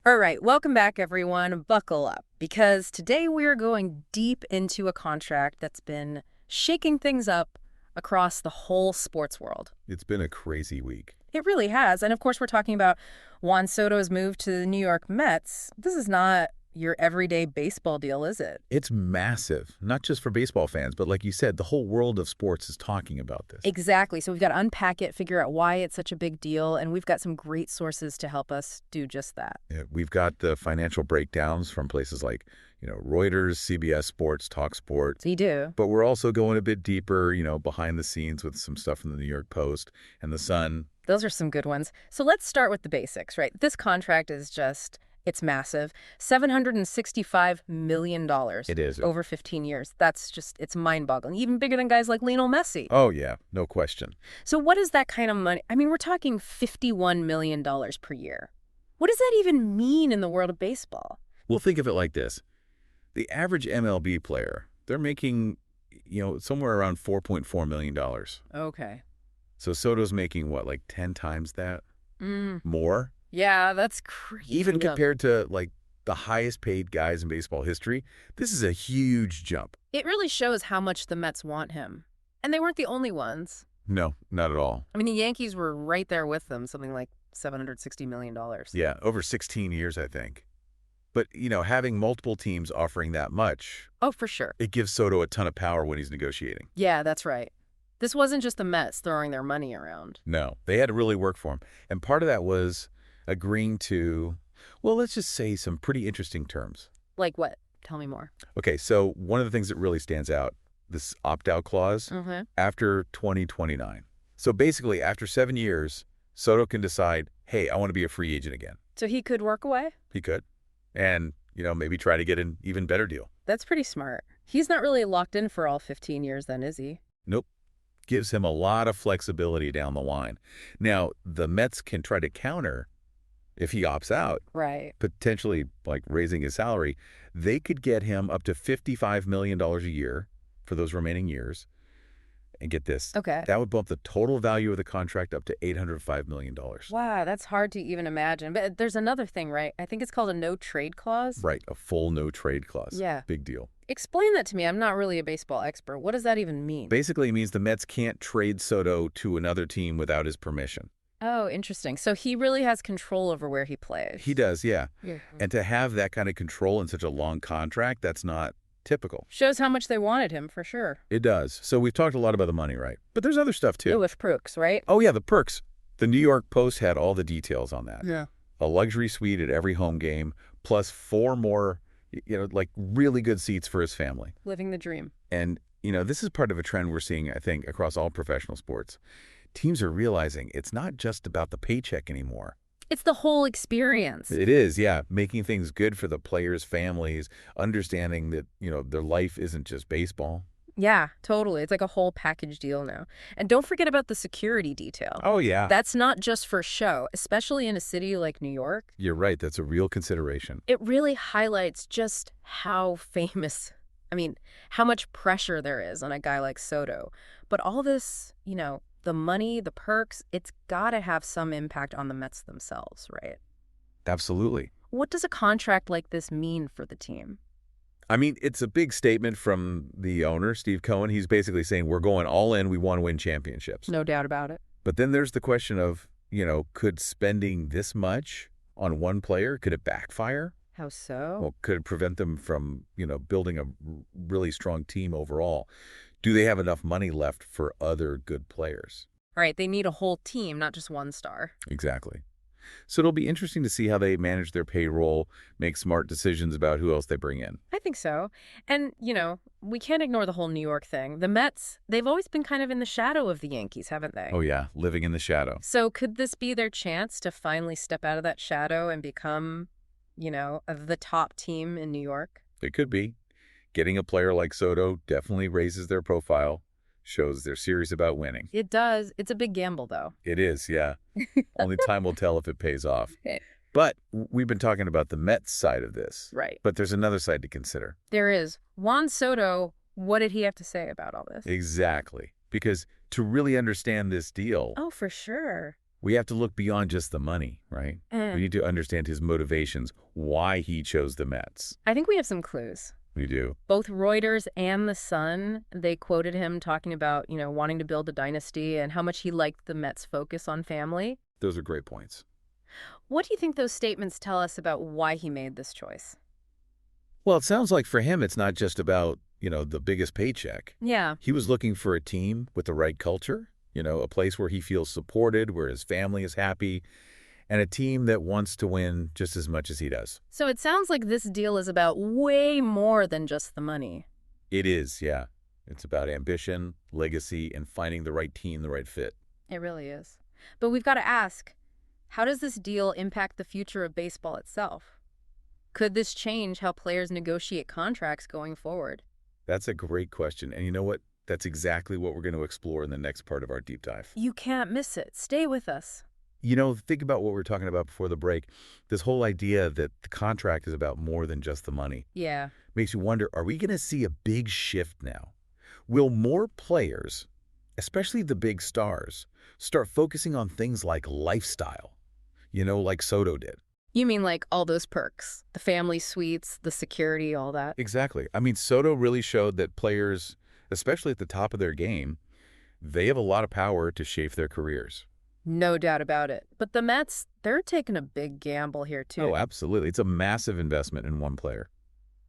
All right, welcome back, everyone. Buckle up, because today we are going deep into a contract that's been shaking things up across the whole sports world. It's been a crazy week. It really has. And of course, we're talking about Juan Soto's move to the New York Mets. This is not your everyday baseball deal, is it? It's massive, not just for baseball fans, but like you said, the whole world of sports is talking about this. Exactly. So we've got to unpack it, figure out why it's such a big deal, and we've got some great sources to help us do just that. Yeah, we've got the financial breakdowns from places like, Reuters, CBS Sports, TalkSport. So you do. But we're also going a bit deeper, behind the scenes with some stuff from the New York Post and the Sun. Those are some good ones. So let's start with the basics, right? This contract is it's massive. $765 million. It is. Over 15 years. It's mind-boggling. Even bigger than guys like Lionel Messi. Oh, yeah. No question. So what is that kind of money? I mean, we're talking $51 million per year. What does that even mean in the world of baseball? Well, think of it like this. The average MLB player, they're making, somewhere around $4.4 million. Okay. So Soto's making, what, like 10 times that? More? Yeah, that's crazy. Even compared to, the highest paid guys in baseball history, this is a huge jump. It really shows how much the Mets want him. And they weren't the only ones. No, not at all. I mean, the Yankees were right there with them, something like $760 million. Yeah, over 16 years, I think. But, having multiple teams offering that much... Oh, for sure. It gives Soto a ton of power when he's negotiating. Yeah, that's right. This wasn't just the Mets throwing their money around. No, they had to really work for him. And part of that was agreeing to, well, let's just say some pretty interesting terms. Like what? Tell me more. Okay, so one of the things that really stands out, this opt-out clause, after 2029. So basically, after 7 years, Soto can decide, hey, I want to be a free agent again. So he could work away? He could. And, maybe try to get an even better deal. That's pretty smart. He's not really locked in for all 15 years then, is he? Nope. Gives him a lot of flexibility down the line. Now, the Mets can try to counter if he opts out. Right. Potentially, raising his salary. They could get him up to $55 million a year for those remaining years. And get this. Okay. That would bump the total value of the contract up to $805 million. Wow, that's hard to even imagine. But there's another thing, right? I think it's called a no-trade clause. Right, a full no-trade clause. Yeah. Big deal. Explain that to me. I'm not really a baseball expert. What does that even mean? Basically, it means the Mets can't trade Soto to another team without his permission. Oh, interesting. So he really has control over where he plays. He does, yeah. Yeah. And to have that kind of control in such a long contract, that's not typical. Shows how much they wanted him, for sure. It does. So we've talked a lot about the money, right? But there's other stuff, too. With perks, right? Oh, yeah, the perks. The New York Post had all the details on that. Yeah. A luxury suite at every home game, plus 4 more, really good seats for his family. Living the dream. And, this is part of a trend we're seeing, I think, across all professional sports. Teams are realizing it's not just about the paycheck anymore. It's the whole experience. It is, yeah. Making things good for the players' families, understanding that, their life isn't just baseball. Yeah, totally. It's like a whole package deal now. And don't forget about the security detail. Oh, yeah. That's not just for show, especially in a city like New York. You're right. That's a real consideration. It really highlights just how how much pressure there is on a guy like Soto. But all this, the money, the perks, it's got to have some impact on the Mets themselves, right? Absolutely. What does a contract like this mean for the team? I mean, it's a big statement from the owner, Steve Cohen. He's basically saying, we're going all in. We want to win championships. No doubt about it. But then there's the question of, could spending this much on one player, could it backfire? How so? Well, could it prevent them from, building a really strong team overall? Do they have enough money left for other good players? Right. They need a whole team, not just one star. Exactly. So it'll be interesting to see how they manage their payroll, make smart decisions about who else they bring in. I think so. And, we can't ignore the whole New York thing. The Mets, they've always been kind of in the shadow of the Yankees, haven't they? Oh, yeah. Living in the shadow. So could this be their chance to finally step out of that shadow and become, the top team in New York? It could be. Getting a player like Soto definitely raises their profile, shows they're serious about winning. It does. It's a big gamble, though. It is, yeah. Only time will tell if it pays off. But we've been talking about the Mets side of this. Right. But there's another side to consider. There is. Juan Soto, what did he have to say about all this? Exactly. Because to really understand this deal... Oh, for sure. We have to look beyond just the money, right? We need to understand his motivations, why he chose the Mets. I think we have some clues. We do. Both Reuters and The Sun, they quoted him talking about, wanting to build a dynasty and how much he liked the Mets' focus on family. Those are great points. What do you think those statements tell us about why he made this choice? Well, it sounds like for him, it's not just about, the biggest paycheck. Yeah. He was looking for a team with the right culture, a place where he feels supported, where his family is happy, and a team that wants to win just as much as he does. So it sounds like this deal is about way more than just the money. It is, yeah. It's about ambition, legacy, and finding the right team, the right fit. It really is. But we've got to ask, how does this deal impact the future of baseball itself? Could this change how players negotiate contracts going forward? That's a great question. And you know what? That's exactly what we're going to explore in the next part of our deep dive. You can't miss it. Stay with us. Think about what we were talking about before the break. This whole idea that the contract is about more than just the money. Yeah. Makes you wonder, are we going to see a big shift now? Will more players, especially the big stars, start focusing on things like lifestyle? Like Soto did. You mean like all those perks, the family suites, the security, all that? Exactly. I mean, Soto really showed that players, especially at the top of their game, they have a lot of power to shape their careers. No doubt about it. But the Mets, they're taking a big gamble here, too. Oh, absolutely. It's a massive investment in one player.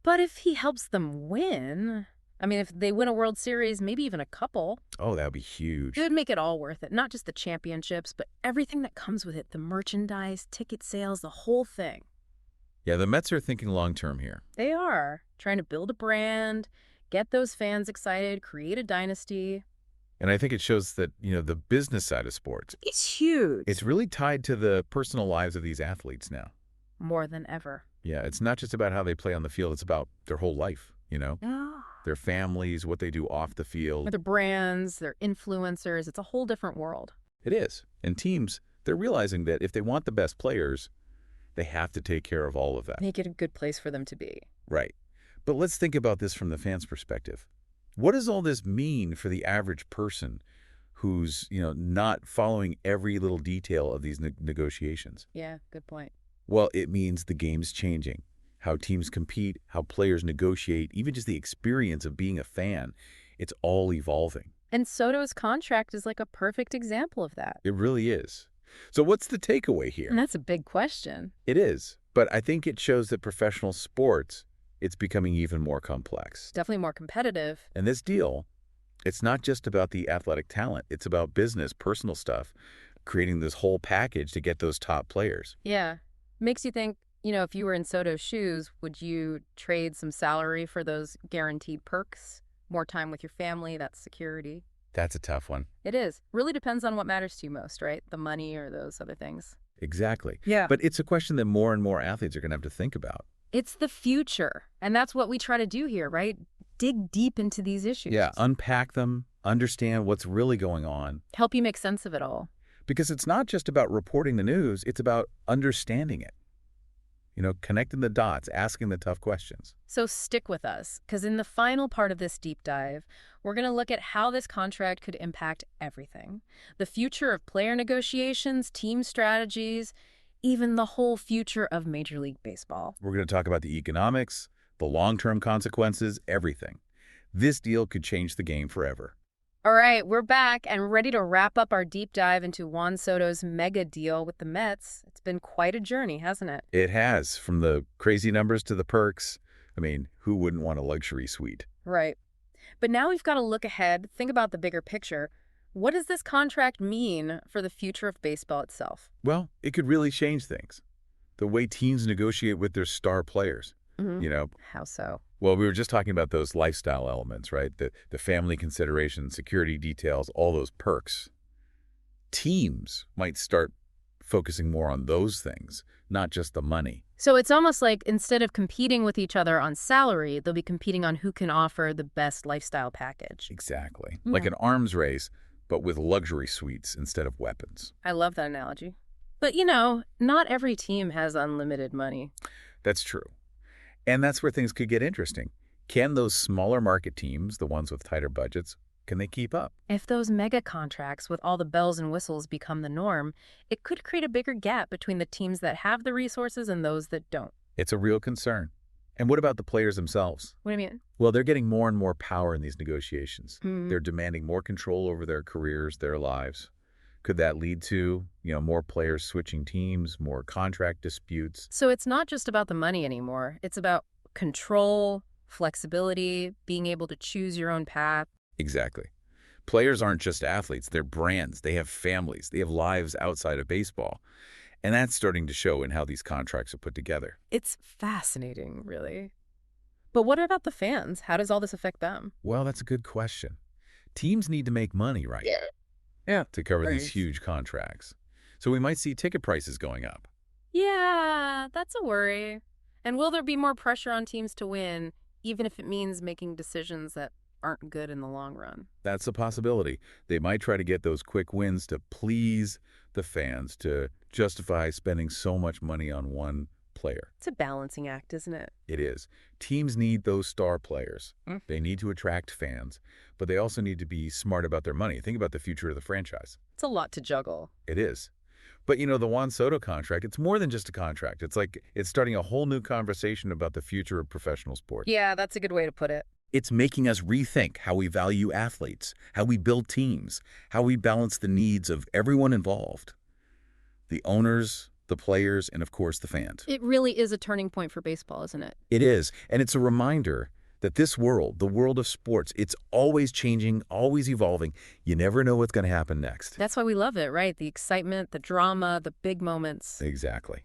But if he helps them win, if they win a World Series, maybe even a couple. Oh, that would be huge. It would make it all worth it. Not just the championships, but everything that comes with it. The merchandise, ticket sales, the whole thing. Yeah, the Mets are thinking long-term here. They are. Trying to build a brand, get those fans excited, create a dynasty. And I think it shows that, the business side of sports. It's huge. It's really tied to the personal lives of these athletes now. More than ever. Yeah, it's not just about how they play on the field. It's about their whole life, Their families, what they do off the field. Their brands, their influencers. It's a whole different world. It is. And teams, they're realizing that if they want the best players, they have to take care of all of that. Make it a good place for them to be. Right. But let's think about this from the fan's perspective. What does all this mean for the average person who's, not following every little detail of these negotiations? Yeah, good point. Well, it means the game's changing. How teams compete, how players negotiate, even just the experience of being a fan, it's all evolving. And Soto's contract is like a perfect example of that. It really is. So what's the takeaway here? And that's a big question. It is. But I think it shows that professional sports, it's becoming even more complex. Definitely more competitive. And this deal, it's not just about the athletic talent. It's about business, personal stuff, creating this whole package to get those top players. Yeah. Makes you think, if you were in Soto's shoes, would you trade some salary for those guaranteed perks? More time with your family, that's security. That's a tough one. It is. Really depends on what matters to you most, right? The money or those other things. Exactly. Yeah. But it's a question that more and more athletes are going to have to think about. It's the future. And that's what we try to do here, right? Dig deep into these issues. Yeah, unpack them, understand what's really going on. Help you make sense of it all. Because it's not just about reporting the news, it's about understanding it. Connecting the dots, asking the tough questions. So stick with us, because in the final part of this deep dive, we're going to look at how this contract could impact everything. The future of player negotiations, team strategies, even the whole future of Major League Baseball. We're going to talk about the economics, the long-term consequences, everything. This deal could change the game forever. All right, we're back and ready to wrap up our deep dive into Juan Soto's mega deal with the Mets. It's been quite a journey, hasn't it? It has, from the crazy numbers to the perks. Who wouldn't want a luxury suite? Right. But now we've got to look ahead, think about the bigger picture. What does this contract mean for the future of baseball itself? Well, it could really change things. The way teams negotiate with their star players. How so? Well, we were just talking about those lifestyle elements, right? The family considerations, security details, all those perks. Teams might start focusing more on those things, not just the money. So it's almost like instead of competing with each other on salary, they'll be competing on who can offer the best lifestyle package. Exactly. Like an arms race, but with luxury suites instead of weapons. I love that analogy. But, not every team has unlimited money. That's true. And that's where things could get interesting. Can those smaller market teams, the ones with tighter budgets, Can they keep up? If those mega contracts with all the bells and whistles become the norm, it could create a bigger gap between the teams that have the resources and those that don't. It's a real concern. And what about the players themselves? What do you mean? Well, they're getting more and more power in these negotiations. Hmm. They're demanding more control over their careers, their lives. Could that lead to, more players switching teams, more contract disputes? So it's not just about the money anymore. It's about control, flexibility, being able to choose your own path. Exactly. Players aren't just athletes, they're brands. They have families. They have lives outside of baseball. And that's starting to show in how these contracts are put together. It's fascinating, really. But what about the fans? How does all this affect them? Well, that's a good question. Teams need to make money, right? Yeah, to cover these huge contracts. So we might see ticket prices going up. Yeah, that's a worry. And will there be more pressure on teams to win, even if it means making decisions that aren't good in the long run? That's a possibility. They might try to get those quick wins to please the fans, to justify spending so much money on one player. It's a balancing act, isn't it? It is. Teams need those star players. Mm. They need to attract fans, but they also need to be smart about their money. Think about the future of the franchise. It's a lot to juggle. It is. But, the Juan Soto contract, it's more than just a contract. It's like it's starting a whole new conversation about the future of professional sports. Yeah, that's a good way to put it. It's making us rethink how we value athletes, how we build teams, how we balance the needs of everyone involved. The owners, the players, and of course the fans. It really is a turning point for baseball, isn't it? It is, and it's a reminder that this world, the world of sports, it's always changing, always evolving. You never know what's going to happen next. That's why we love it, right? The excitement, the drama, the big moments. Exactly.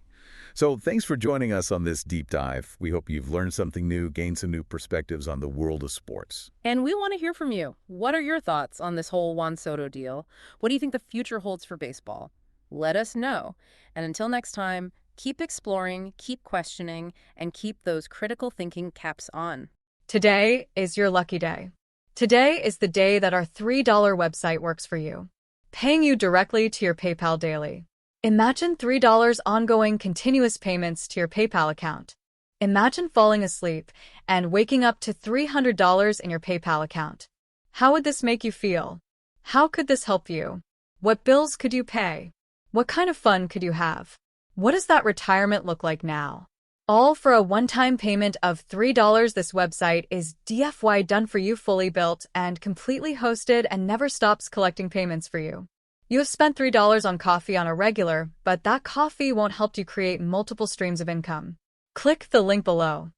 So thanks for joining us on this deep dive. We hope you've learned something new, gained some new perspectives on the world of sports. And we want to hear from you. What are your thoughts on this whole Juan Soto deal? What do you think the future holds for baseball? Let us know. And until next time, keep exploring, keep questioning, and keep those critical thinking caps on. Today is your lucky day. Today is the day that our $3 website works for you, paying you directly to your PayPal daily. Imagine $3 ongoing continuous payments to your PayPal account. Imagine falling asleep and waking up to $300 in your PayPal account. How would this make you feel? How could this help you? What bills could you pay? What kind of fun could you have? What does that retirement look like now? All for a one-time payment of $3. This website is DFY done for you, fully built and completely hosted, and never stops collecting payments for you. You have spent $3 on coffee on a regular, but that coffee won't help you create multiple streams of income. Click the link below.